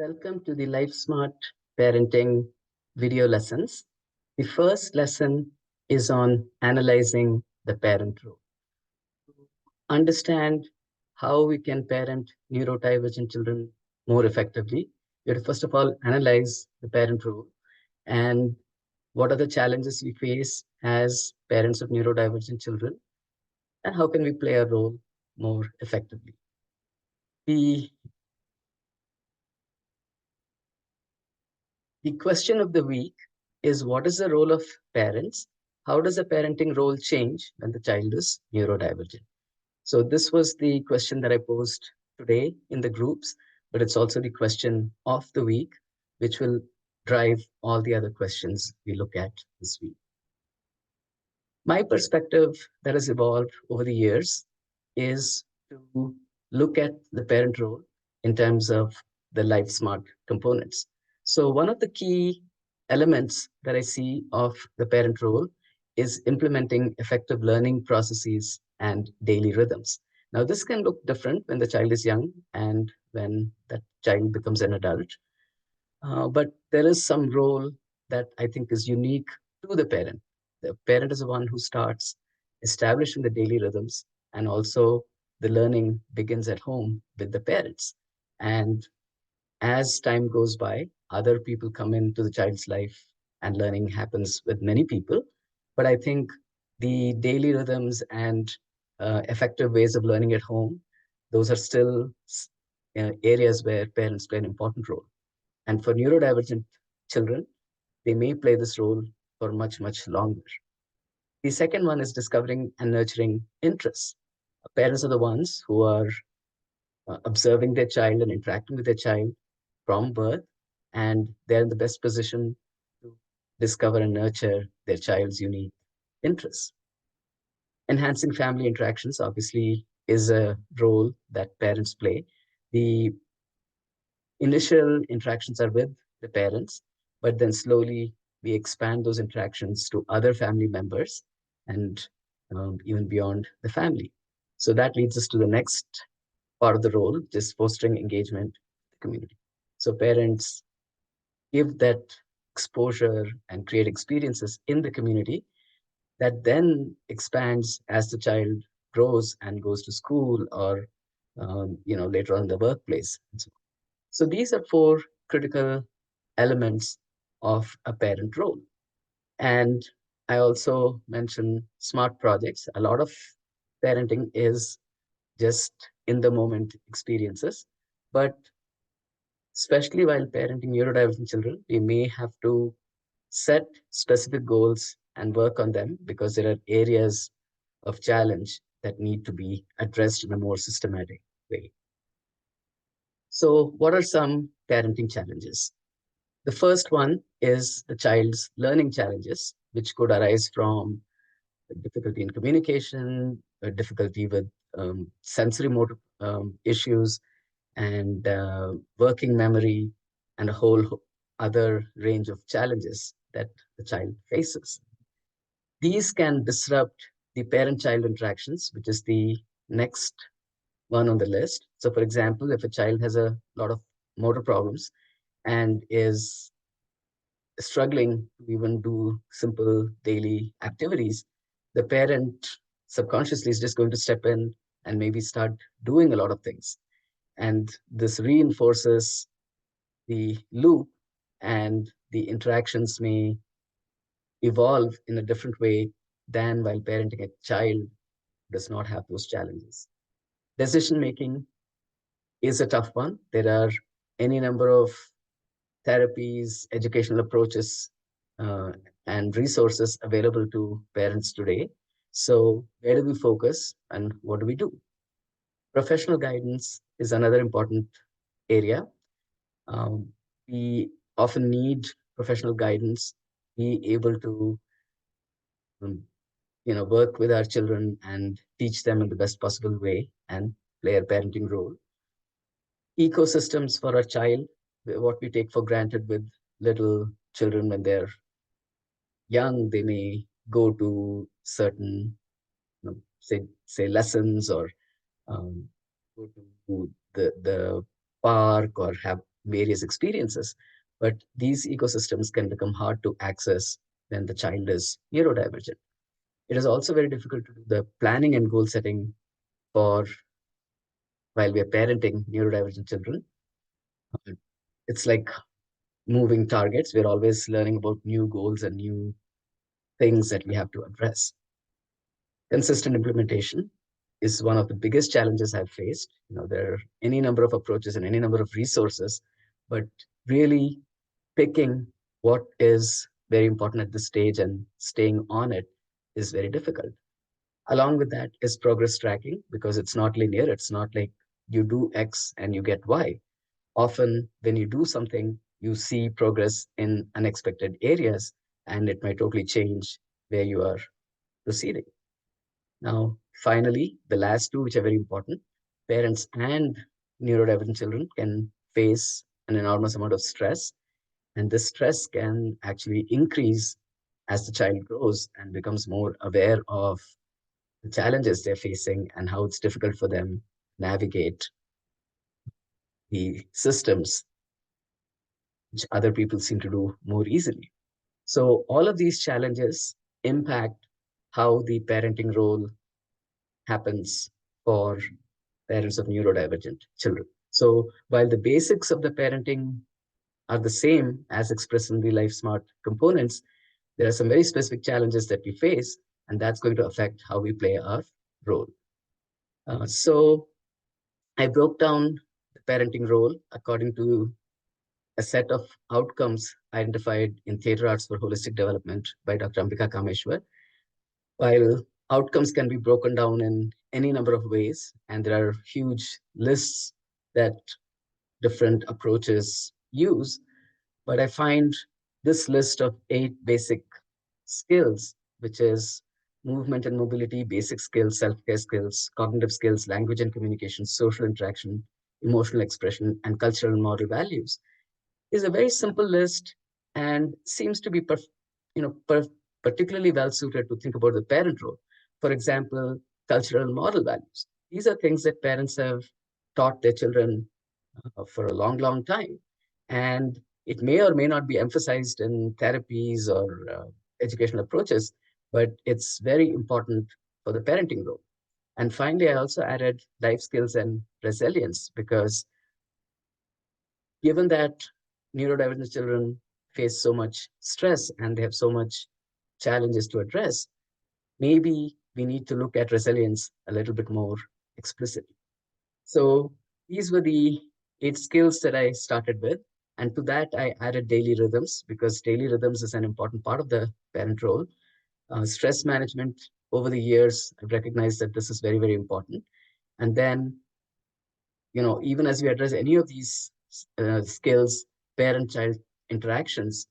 Welcome to the LifeSmart Parenting video lessons. The first lesson is on analyzing the parent role. Understand how we can parent neurodivergent children more effectively. We have to first of all analyze the parent role and what are the challenges we face as parents of neurodivergent children, and how can we play a role more effectively. The The question of the week is, what is the role of parents? How does the parenting role change when the child is neurodivergent? So this was the question that I posed today in the groups, but it's also the question of the week, which will drive all the other questions we look at this week. My perspective that has evolved over the years is to look at the parent role in terms of the LifeSmart components. So one of the key elements that I see of the parent role is implementing effective learning processes and daily rhythms. Now, this can look different when the child is young and when that child becomes an adult. But there is some role that I think is unique to the parent. The parent is the one who starts establishing the daily rhythms, and also the learning begins at home with the parents. And as time goes by, other people come into the child's life and learning happens with many people. But I think the daily rhythms and effective ways of learning at home, those are still areas where parents play an important role. And for neurodivergent children, they may play this role for much, much longer. The second one is discovering and nurturing interests. Parents are the ones who are observing their child and interacting with their child from birth, and they're in the best position to discover and nurture their child's unique interests. Enhancing family interactions, obviously, is a role that parents play. The initial interactions are with the parents, but then slowly we expand those interactions to other family members and even beyond the family. So that leads us to the next part of the role, just fostering engagement in the community. So parents give that exposure and create experiences in the community that then expands as the child grows and goes to school or later on in the workplace. So these are four critical elements of a parent role. And I also mentioned smart projects. A lot of parenting is just in the moment experiences, but especially while parenting neurodivergent children, we may have to set specific goals and work on them because there are areas of challenge that need to be addressed in a more systematic way. So what are some parenting challenges? The first one is the child's learning challenges, which could arise from difficulty in communication, difficulty with sensory motor issues, and working memory, and a whole other range of challenges that the child faces. These can disrupt the parent-child interactions, which is the next one on the list. So, for example, if a child has a lot of motor problems and is struggling to even do simple daily activities, the parent subconsciously is just going to step in and maybe start doing a lot of things. And this reinforces the loop, and the interactions may evolve in a different way than while parenting a child does not have those challenges. Decision making is a tough one. There are any number of therapies, educational approaches, uh, and resources available to parents today. So, where do we focus and what do we do? Professional guidance is another important area. Um, we often need professional guidance, be able to um, work with our children and teach them in the best possible way and play a parenting role. Ecosystems for our child, what we take for granted with little children when they're young, they may go to certain, say lessons or go to the park or have various experiences. But these ecosystems can become hard to access when the child is neurodivergent. It is also very difficult to do the planning and goal setting for while we are parenting neurodivergent children. It's like moving targets. We're always learning about new goals and new things that we have to address. Consistent implementation is one of the biggest challenges I've faced. There are any number of approaches and any number of resources, but really picking what is very important at this stage and staying on it is very difficult. Along with that is progress tracking, because it's not linear. It's not like you do X and you get Y. Often when you do something, you see progress in unexpected areas, and it might totally change where you are proceeding. Now, finally, the last two, which are very important, parents and neurodivergent children can face an enormous amount of stress, and this stress can actually increase as the child grows and becomes more aware of the challenges they're facing and how it's difficult for them to navigate the systems which other people seem to do more easily. So all of these challenges impact how the parenting role happens for parents of neurodivergent children. So while the basics of the parenting are the same as expressed in the LifeSmart components, there are some very specific challenges that we face, and that's going to affect how we play our role. So I broke down the parenting role according to a set of outcomes identified in Theatre Arts for Holistic Development by Dr. Ambika Kameshwar. While outcomes can be broken down in any number of ways, and there are huge lists that different approaches use, but I find this list of 8 basic skills, which is movement and mobility, basic skills, self-care skills, cognitive skills, language and communication, social interaction, emotional expression, and cultural and moral values, is a very simple list and seems to be particularly well suited to think about the parent role. For example, cultural and moral values. These are things that parents have taught their children for a long, long time. And it may or may not be emphasized in therapies or educational approaches, but it's very important for the parenting role. And finally, I also added life skills and resilience, because given that neurodivergent children face so much stress and they have so much challenges to address, maybe we need to look at resilience a little bit more explicitly. So these were the 8 skills that I started with. And to that, I added daily rhythms, because daily rhythms is an important part of the parent role. Stress management, over the years, I've recognized that this is very, very important. And then, even as we address any of these skills, parent-child interactions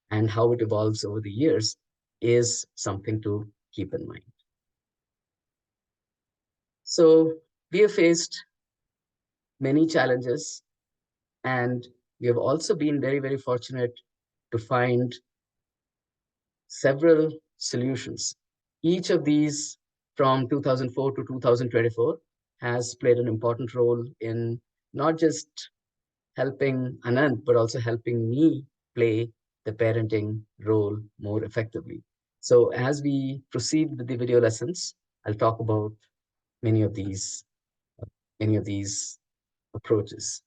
and how it evolves over the years is something to keep in mind. So we have faced many challenges, and we have also been very, very fortunate to find several solutions. Each of these from 2004 to 2024 has played an important role in not just helping Anand, but also helping me play the parenting role more effectively. So as we proceed with the video lessons, I'll talk about many of these, many of these approaches.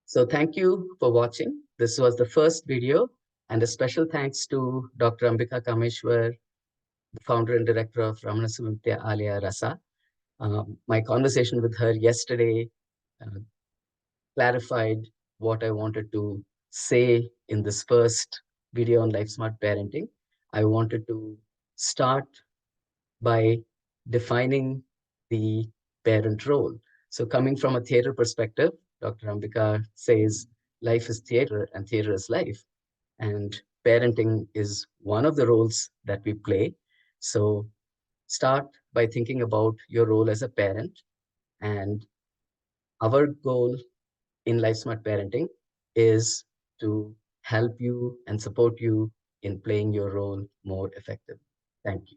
So thank you for watching. This was the first video, and a special thanks to Dr. Ambika Kameshwar, the founder and director of Ramanasumutya Alaya Rasa. My conversation with her yesterday clarified what I wanted to say in this first video on LifeSmart Parenting. I wanted to start by defining the parent role. So coming from a theater perspective, Dr. Ambika says life is theater and theater is life. And parenting is one of the roles that we play. So start by thinking about your role as a parent. And our goal in LifeSmart Parenting is to help you and support you in playing your role more effectively. Thank you.